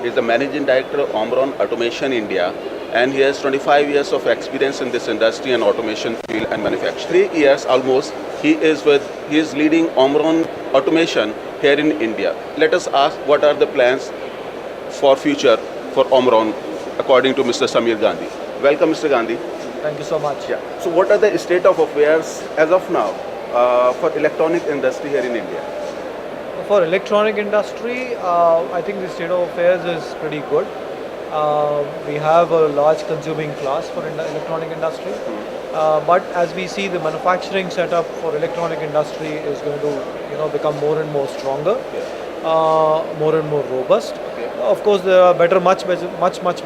He is the managing director of Omron Automation India, and he has 25 years of experience in this industry and automation field and manufacturing. 3 years almost he is leading Omron Automation here in India. Let us ask what are the plans for future for Omron according to Mr. Samir Gandhi. Welcome, Mr. Gandhi. Thank you so much. Yeah. So what are the state of affairs as of now for electronic industry here in India? For electronic industry, I think the state of affairs is pretty good. We have a large consuming class for electronic industry. But as we see, the manufacturing setup for electronic industry is going to become more and more stronger, more and more robust. Of course, there are much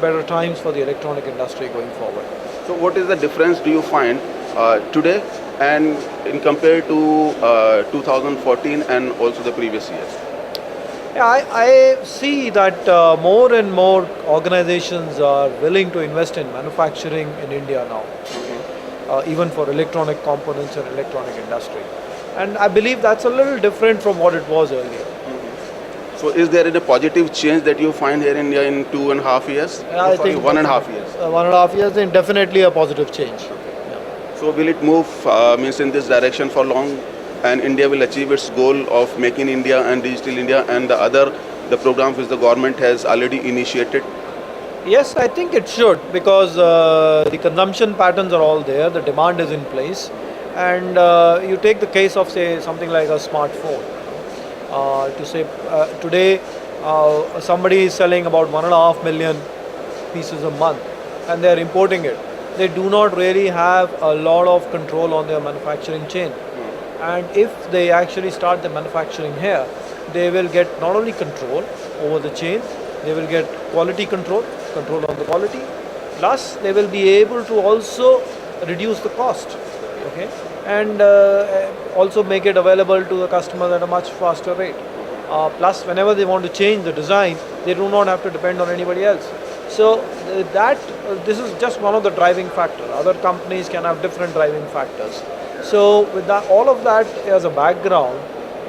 better times for the electronic industry going forward. So what is the difference do you find today and in compared to 2014 and also the previous years? Yeah, I see that more and more organizations are willing to invest in manufacturing in India now, even for electronic components and electronic industry. And I believe that's a little different from what it was earlier. So is there any positive change that you find here in India in 2.5 years? I think 1.5 years. 1.5 years, then definitely a positive change. So will it move means in this direction for long, and India will achieve its goal of making India and digital India and the program which the government has already initiated? Yes, I think it should, because the consumption patterns are all there, the demand is in place, and you take the case of, say, something like a smartphone. Today somebody is selling about 1.5 million pieces a month and they are importing it. They do not really have a lot of control on their manufacturing chain. And if they actually start the manufacturing here, they will get not only control over the chain, they will get quality control on the quality, plus they will be able to also reduce the cost, okay, and also make it available to the customers at a much faster rate. Plus, whenever they want to change the design, they do not have to depend on anybody else. So this is just one of the driving factors. Other companies can have different driving factors. So with that, all of that as a background,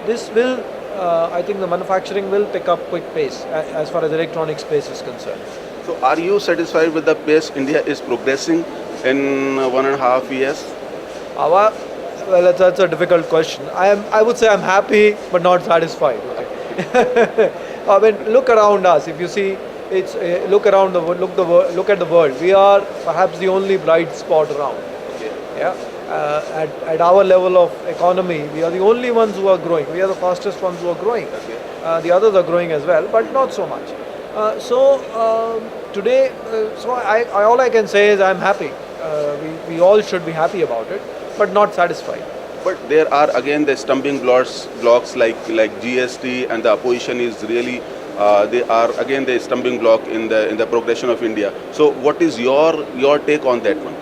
this will, I think the manufacturing will pick up quick pace as far as electronic space is concerned. So are you satisfied with the pace India is progressing in 1.5 years? Well, that's a difficult question. I would say I'm happy but not satisfied. Okay. I mean, look around us. If you see, look around the world. Look at the world. We are perhaps the only bright spot around. Okay. Yeah. At our level of economy, we are the only ones who are growing. We are the fastest ones who are growing. Okay. The others are growing as well, but not so much. Today, all I can say is I'm happy. We all should be happy about it, but not satisfied. But there are again the stumbling blocks like GST, and the opposition is really they are again the stumbling block in the progression of India. So what is your take on that one?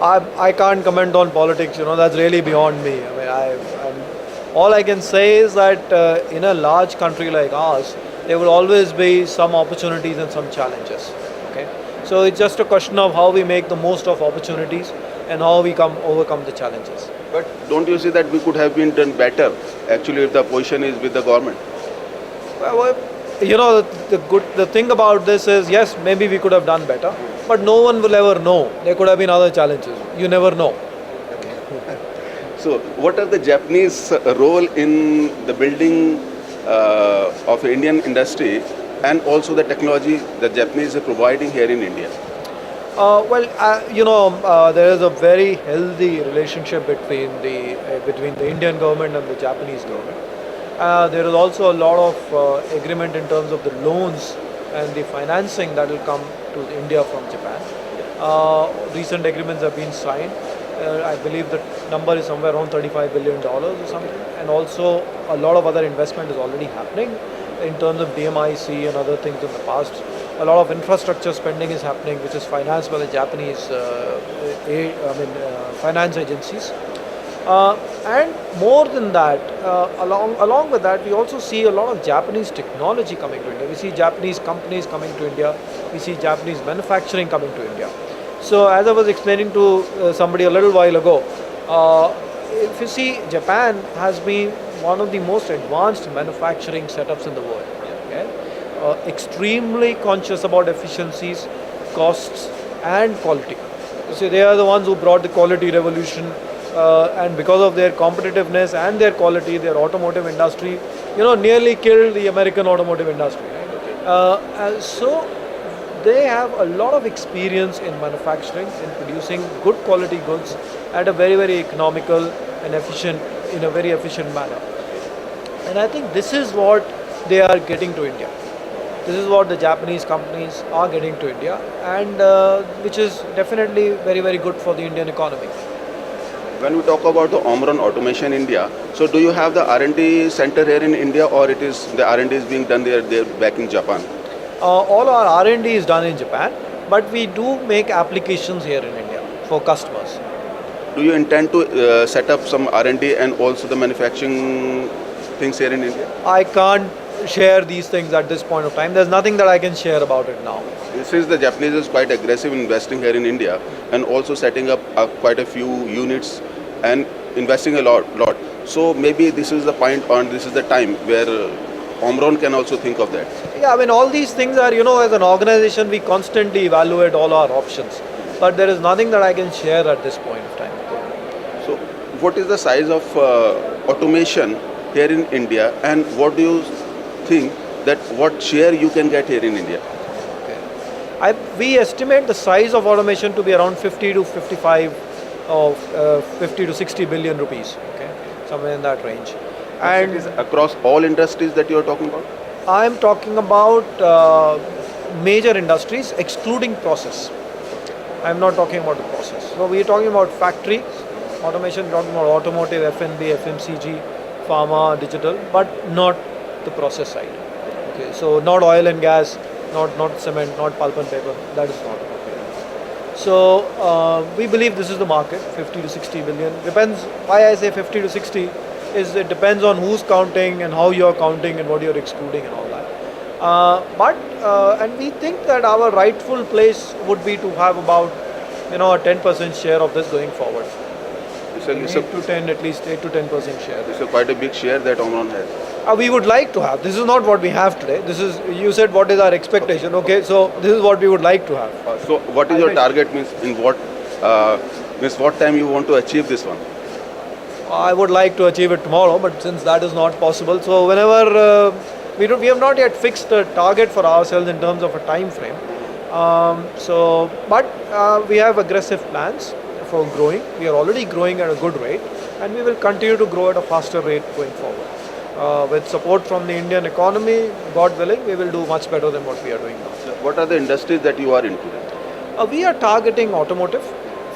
I can't comment on politics. That's really beyond me. I mean, all I can say is that in a large country like ours, there will always be some opportunities and some challenges. Okay, so it's just a question of how we make the most of opportunities and how we overcome the challenges. But don't you see that we could have been done better actually if the opposition is with the government? Well, the thing about this is, yes, maybe we could have done better, but no one will ever know. There could have been other challenges. You never know. So what are the Japanese role in the building of Indian industry and also the technology the Japanese are providing here in India? There is a very healthy relationship between the Indian government and the Japanese government. There is also a lot of agreement in terms of the loans and the financing that will come to India from Japan. Recent agreements have been signed. I believe the number is somewhere around $35 billion or something. And also a lot of other investment is already happening in terms of DMIC and other things in the past. A lot of infrastructure spending is happening, which is financed by the Japanese finance agencies. And more than that, along with that, we also see a lot of Japanese technology coming to India. We see Japanese companies coming to India. We see Japanese manufacturing coming to India. So as I was explaining to somebody a little while ago, if you see, Japan has been one of the most advanced manufacturing setups in the world. Okay? extremely conscious about efficiencies, costs, and quality. So they are the ones who brought the quality revolution, and because of their competitiveness and their quality, their automotive industry, nearly killed the American automotive industry. Right? So they have a lot of experience in manufacturing, in producing good quality goods at a very, very economical and efficient, in a very efficient manner. And I think this is what they are getting to India. This is what the Japanese companies are getting to India, and which is definitely very, very good for the Indian economy. When we talk about the Omron Automation India, so do you have the R&D center here in India, or it is the R&D is being done there back in Japan? All our R&D is done in Japan, but we do make applications here in India for customers. Do you intend to set up some R&D and also the manufacturing things here in India? I can't share these things at this point of time. There's nothing that I can share about it now. Since the Japanese is quite aggressive in investing here in India and also setting up quite a few units and investing a lot. So maybe this is the point, or this is the time where Omron can also think of that. Yeah, I mean, all these things are, as an organization, we constantly evaluate all our options. But there is nothing that I can share at this point of time. So what is the size of automation here in India, and what do you think that what share you can get here in India? We estimate the size of automation to be around 50 to 55 of 50 to 60 billion rupees, somewhere in that range. And it is across all industries that you are talking about? I am talking about major industries excluding process. I am not talking about the process. So we are talking about factories, automation, talking about automotive, F&B, FMCG, pharma, digital, but not the process side. So not oil and gas, not cement, not pulp and paper. That is not. So we believe this is the market, 50 to 60 billion. Depends. Why I say 50 to 60 is it depends on who's counting and how you're counting and what you're excluding and all that. And we think that our rightful place would be to have about a 10% share of this going forward. It's 8 to 10, at least 8 to 10% share. It's quite a big share that Omron has. We would like to have. This is not what we have today. This is, you said what is our expectation. Okay, so this is what we would like to have. So what is your target, means in what time you want to achieve this one? I would like to achieve it tomorrow, but since that is not possible, so whenever we have not yet fixed a target for ourselves in terms of a time frame. But we have aggressive plans for growing. We are already growing at a good rate, and we will continue to grow at a faster rate going forward. With support from the Indian economy, God willing, we will do much better than what we are doing now. What are the industries that you are into? We are targeting automotive,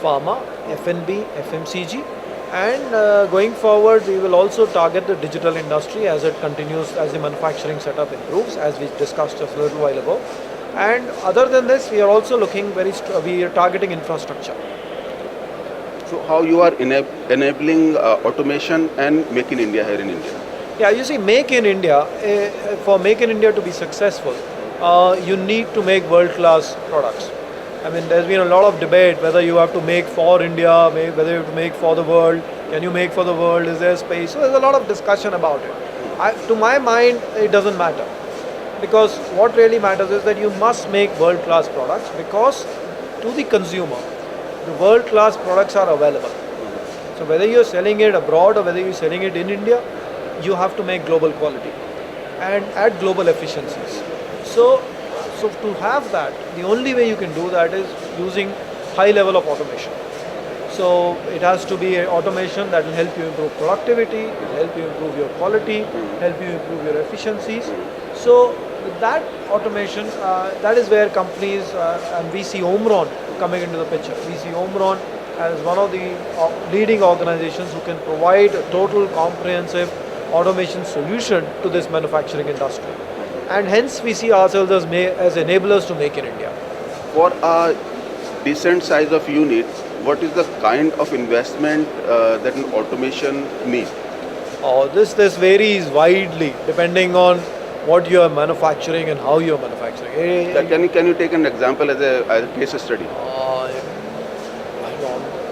pharma, F&B, FMCG, and going forward, we will also target the digital industry as it continues, as the manufacturing setup improves, as we discussed just a little while ago. And other than this, we are also looking we are targeting infrastructure. So how you are enabling automation and Make in India here in India? Yeah, you see, Make in India, for Make in India to be successful, you need to make world-class products. I mean, there's been a lot of debate whether you have to make for India, whether you have to make for the world. Can you make for the world? Is there space? So there's a lot of discussion about it. To my mind, it doesn't matter. Because what really matters is that you must make world-class products, because to the consumer, the world-class products are available. So whether you're selling it abroad or whether you're selling it in India, you have to make global quality and at global efficiencies. So to have that, the only way you can do that is using high level of automation. So it has to be automation that will help you improve productivity, will help you improve your quality, help you improve your efficiencies. So with that automation, that is where companies, and we see Omron coming into the picture. We see Omron as one of the leading organizations who can provide a total comprehensive automation solution to this manufacturing industry. And hence we see ourselves as enablers to Make in India. For a decent size of unit, what is the kind of investment that an automation needs? This varies widely depending on what you are manufacturing and how you are manufacturing. Can you take an example as a case study?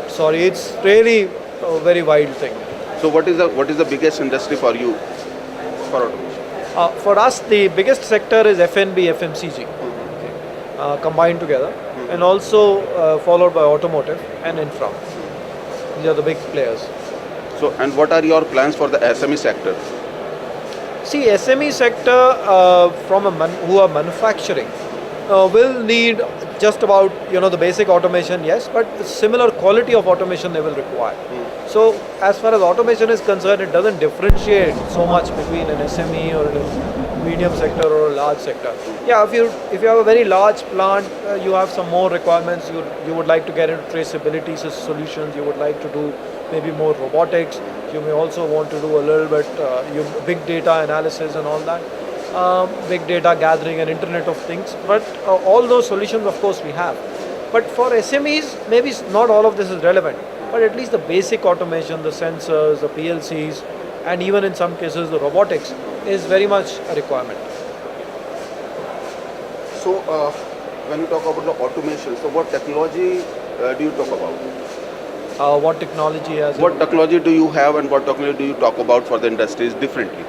Sorry, it's really a very wide thing. So what is the biggest industry for you for automation? For us, the biggest sector is FNB, FMCG, combined together, and also followed by automotive and infra. These are the big players. So, and what are your plans for the SME sector? See, SME sector who are manufacturing will need just about the basic automation, yes, but similar quality of automation they will require. So as far as automation is concerned, it doesn't differentiate so much between an SME or a medium sector or a large sector. Yeah, if you have a very large plant, you have some more requirements. You would like to get into traceability solutions. You would like to do maybe more robotics. You may also want to do a little bit big data analysis and all that. Big data gathering and Internet of Things. But all those solutions, of course, we have. But for SMEs, maybe not all of this is relevant. But at least the basic automation, the sensors, the PLCs, and even in some cases the robotics is very much a requirement. So, when you talk about the automation, so what technology do you talk about? What technology has? What technology do you have, and what technology do you talk about for the industries differently?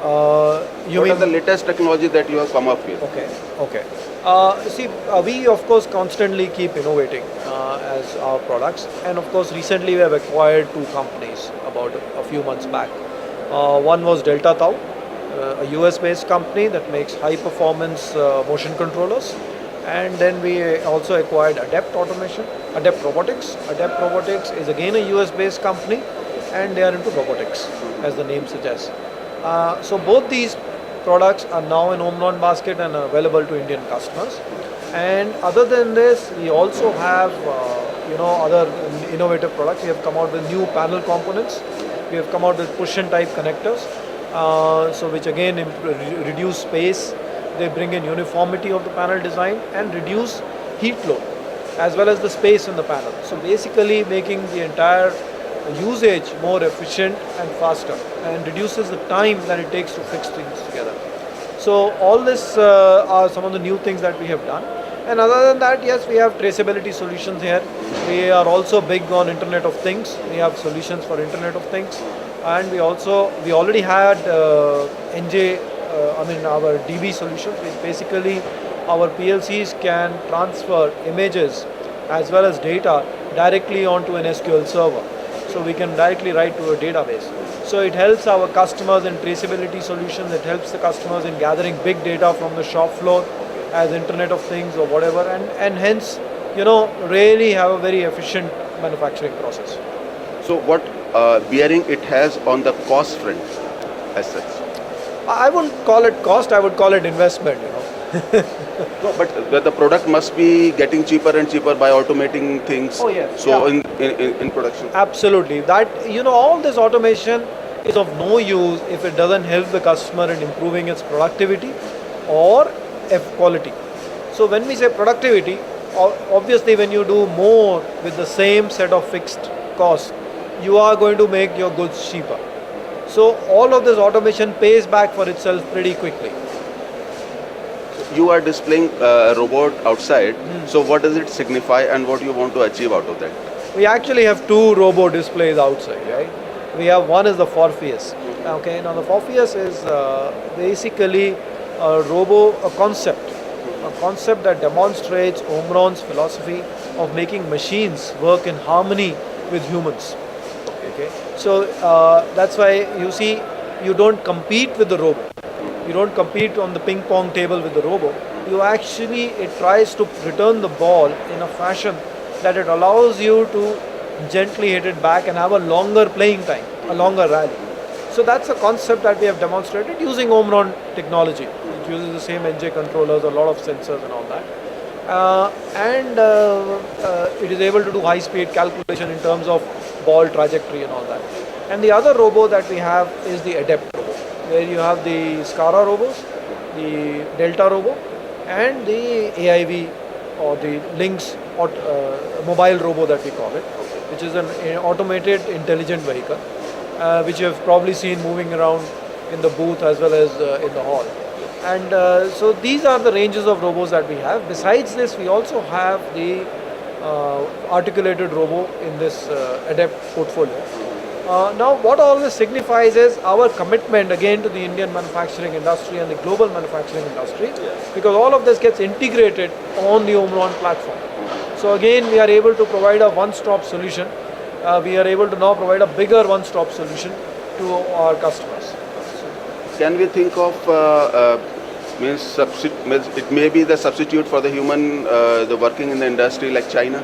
What are the latest technology that you have come up with? Okay. See, we of course constantly keep innovating as our products, and of course recently we have acquired two companies about a few months back. One was Delta Tau, a US-based company that makes high-performance motion controllers, and then we also acquired Adept Robotics. Adept Robotics is again a US-based company, and they are into robotics, as the name suggests. So both these products are now in Omron basket and available to Indian customers. And other than this, we also have other innovative products. We have come out with new panel components. We have come out with push and type connectors, so which again reduce space. They bring in uniformity of the panel design and reduce heat load as well as the space in the panel. So basically making the entire usage more efficient and faster, and reduces the time that it takes to fix things together. So all this are some of the new things that we have done. And other than that, yes, we have traceability solutions here. We are also big on Internet of Things. We have solutions for Internet of Things, and we already had our DB solutions, which basically our PLCs can transfer images as well as data directly onto an SQL server. So we can directly write to a database. So it helps our customers in traceability solutions. It helps the customers in gathering big data from the shop floor as Internet of Things or whatever, and hence, really have a very efficient manufacturing process. So what bearing it has on the cost front as such? I wouldn't call it cost, I would call it investment, No, but the product must be getting cheaper and cheaper by automating things. Oh, yes. So Yeah. in production. Absolutely. That, all this automation is of no use if it doesn't help the customer in improving its productivity or quality. So when we say productivity, obviously when you do more with the same set of fixed costs, you are going to make your goods cheaper. So all of this automation pays back for itself pretty quickly. You are displaying a robot outside. So what does it signify, and what do you want to achieve out of that? We actually have two robo displays outside, right? We have one is the Forpheus. Okay, now the Forpheus is basically a concept that demonstrates Omron's philosophy of making machines work in harmony with humans. Okay, so that's why you see, you don't compete with the robot. You don't compete on the ping pong table with the robot. It tries to return the ball in a fashion that it allows you to gently hit it back and have a longer playing time, a longer rally. So that's a concept that we have demonstrated using Omron technology. It uses the same NJ controllers, a lot of sensors and all that. It is able to do high-speed calculation in terms of ball trajectory and all that. And the other robo that we have is the Adept robo, where you have the SCARA robos, the Delta robo, and the AIV or the Lynx mobile robo that we call it, which is an automated intelligent vehicle, which you have probably seen moving around in the booth as well as in the hall. And so these are the ranges of robos that we have. Besides this, we also have the articulated robo in this Adept portfolio. Now, what all this signifies is our commitment again to the Indian manufacturing industry and the global manufacturing industry, because all of this gets integrated on the Omron platform. So again, we are able to provide a one-stop solution. We are able to now provide a bigger one-stop solution to our customers. Can we think of means it may be the substitute for the human the working in the industry like China?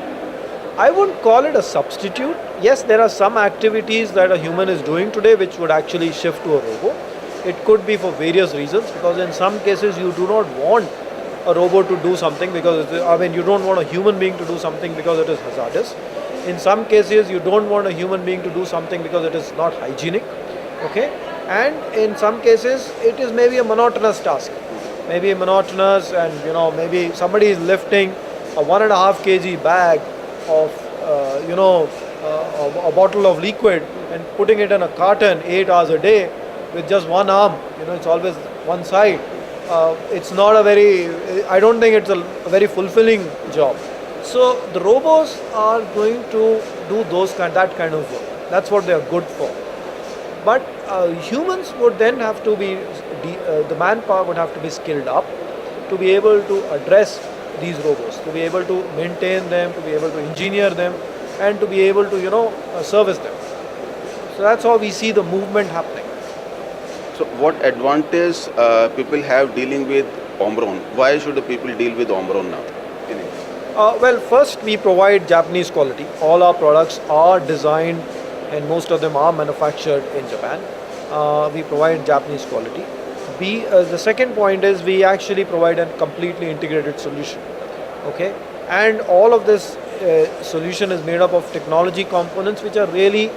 I wouldn't call it a substitute. Yes, there are some activities that a human is doing today which would actually shift to a robot. It could be for various reasons, because in some cases you do not want a robot to do something because you don't want a human being to do something because it is hazardous. In some cases you don't want a human being to do something because it is not hygienic. Okay, and in some cases it is maybe a monotonous task, maybe monotonous, and maybe somebody is lifting a 1.5 kg bag of a bottle of liquid and putting it in a carton 8 hours a day with just one arm. It's always one side. It's not a very, I don't think it's a very fulfilling job. So the robots are going to do that kind of work. That's what they are good for. But humans would then have to be, the manpower would have to be skilled up to be able to address these robots, to be able to maintain them, to be able to engineer them, and to be able to service them. So that's how we see the movement happening. So what advantage people have dealing with Omron? Why should the people deal with Omron now in India? Well, first we provide Japanese quality. All our products are designed and most of them are manufactured in Japan. We provide Japanese quality. The second point is we actually provide a completely integrated solution. Okay, and all of this solution is made up of technology components which are really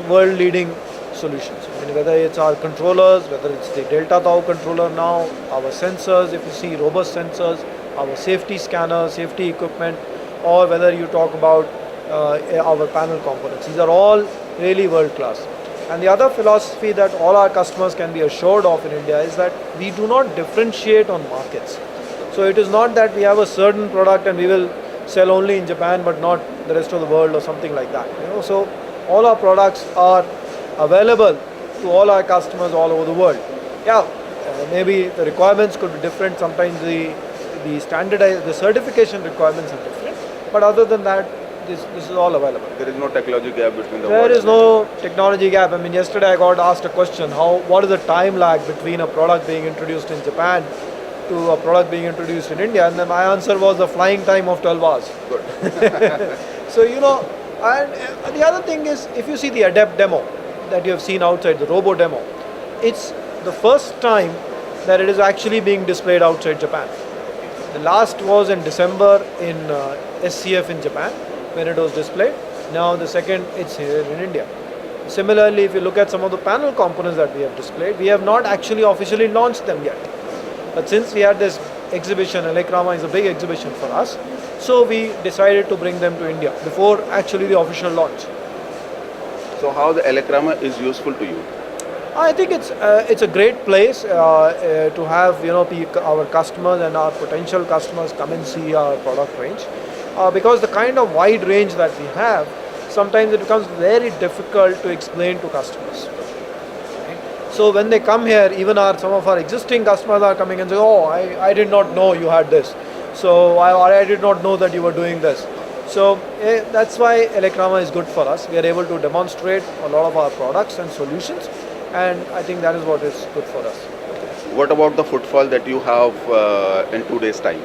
world leading solutions. Whether it's our controllers, whether it's the Delta Tau controller now, our sensors, if you see robust sensors, our safety scanners, safety equipment, or whether you talk about our panel components. These are all really world class. And the other philosophy that all our customers can be assured of in India is that we do not differentiate on markets. So it is not that we have a certain product and we will sell only in Japan but not the rest of the world or something like that. So all our products are available to all our customers all over the world. Yeah, maybe the requirements could be different. Sometimes the certification requirements are different. But other than that, this is all available. There is no technology gap between the There is no technology gap. Yesterday I got asked a question, what is the time lag between a product being introduced in Japan to a product being introduced in India? And then my answer was a flying time of 12 hours. Good. So, and the other thing is, if you see the Adept demo that you have seen outside, the robo demo, it's the first time that it is actually being displayed outside Japan. The last was in December in SCF in Japan, when it was displayed. Now the second, it's here in India. Similarly, if you look at some of the panel components that we have displayed, we have not actually officially launched them yet. But since we had this exhibition, Elecrama is a big exhibition for us, so we decided to bring them to India before actually the official launch. So how the Elecrama is useful to you? I think it's a great place to have our customers and our potential customers come and see our product range. Because the kind of wide range that we have, sometimes it becomes very difficult to explain to customers. Right? So when they come here, even some of our existing customers are coming and say, oh, I did not know you had this. So I did not know that you were doing this. So that's why Elecrama is good for us. We are able to demonstrate a lot of our products and solutions, and I think that is what is good for us. What about the footfall that you have in 2 days' time?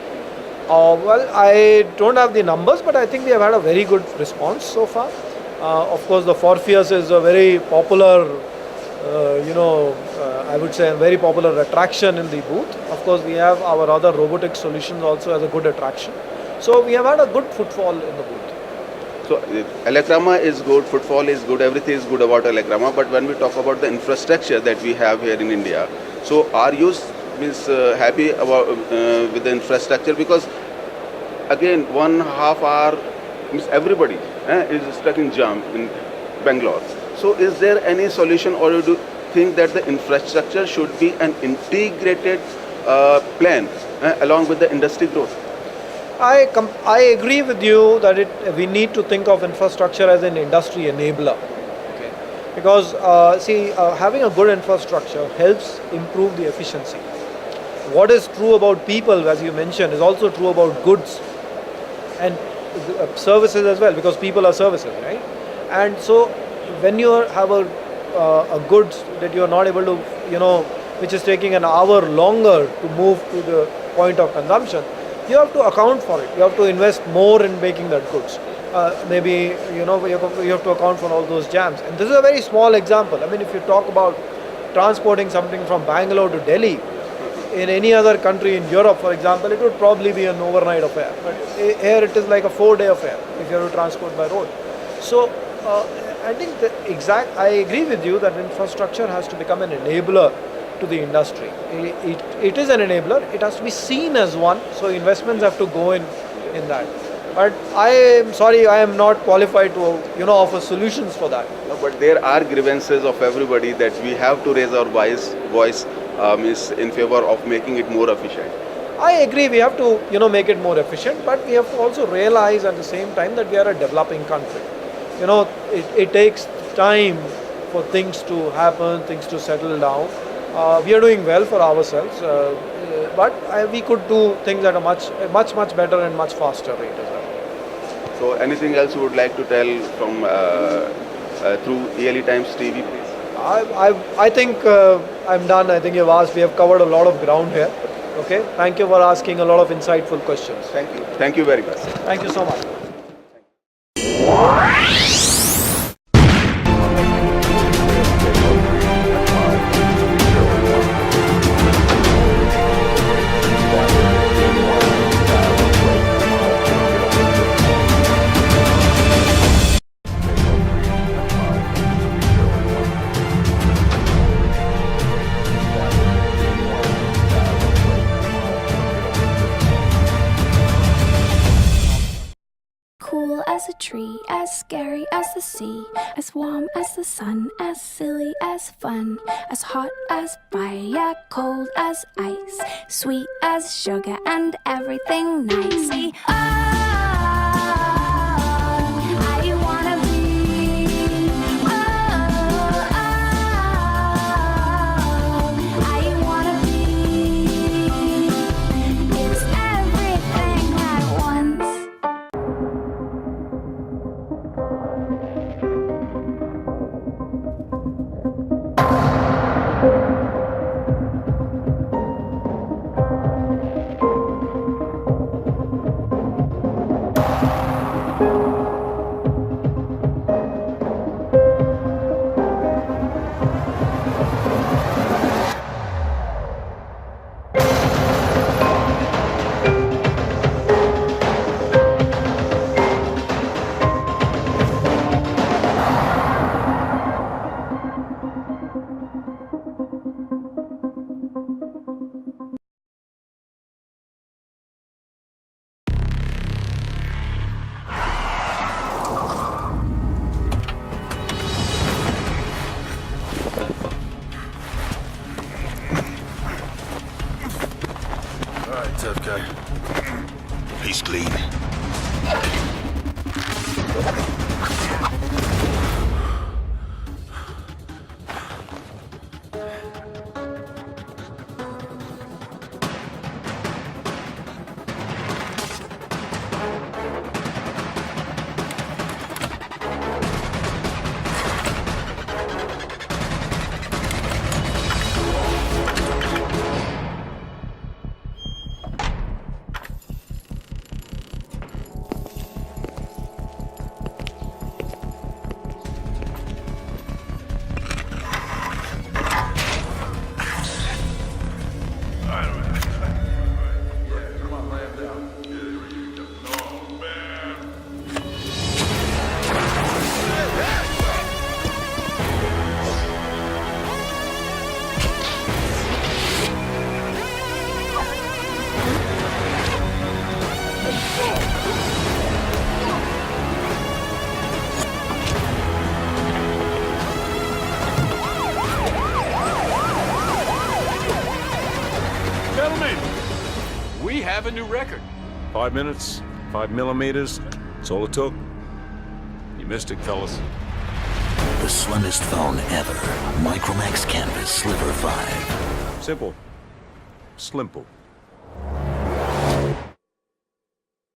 Well, I don't have the numbers, but I think we have had a very good response so far. Of course, the Forpheus is a very popular, I would say a very popular attraction in the booth. Of course, we have our other robotic solutions also as a good attraction. So we have had a good footfall in the booth. So Elecrama is good, footfall is good, everything is good about Elecrama. But when we talk about the infrastructure that we have here in India, so are you happy about with the infrastructure? Because again, 1.5 hour everybody is stuck in jam in Bangalore. So is there any solution, or do you think that the infrastructure should be an integrated plan along with the industry growth? I agree with you that we need to think of infrastructure as an industry enabler. Okay. because having a good infrastructure helps improve the efficiency. What is true about people, as you mentioned, is also true about goods and services as well, because people are services, right? And so when you have a goods that you are not able to, which is taking an hour longer to move to the point of consumption, you have to account for it. You have to invest more in making that goods. Maybe you have to account for all those jams. And this is a very small example. I mean, if you talk about transporting something from Bangalore to Delhi, in any other country in Europe, for example, it would probably be an overnight affair. But here it is like a 4-day affair if you have to transport by road. So I think I agree with you that infrastructure has to become an enabler to the industry. It is an enabler. It has to be seen as one. So investments have to go in that. But I am sorry, I am not qualified to offer solutions for that. No, but there are grievances of everybody that we have to raise our voice is in favor of making it more efficient. I agree, we have to make it more efficient, but we have to also realize at the same time that we are a developing country. It takes time for things to happen, things to settle down. We are doing well for ourselves, but we could do things at a much better and much faster rate as well. So anything else you would like to tell from through ELE Times TV, please? I think I'm done. I think you've asked. We have covered a lot of ground here. Okay. Thank you for asking a lot of insightful questions. Thank you. Thank you very much. Thank you so much. Cool as a tree, as scary as the sea, as warm as the sun, as silly as fun, as hot as fire, cold as ice, sweet as sugar and everything nice. See, I wanna be, I wanna be, it's everything at once. Tough guy. He's clean. We have a new record. 5 minutes, 5 millimeters. That's all it took. You missed it, fellas. The slimmest phone ever. Micromax Canvas Sliver 5. Simple. Slimple.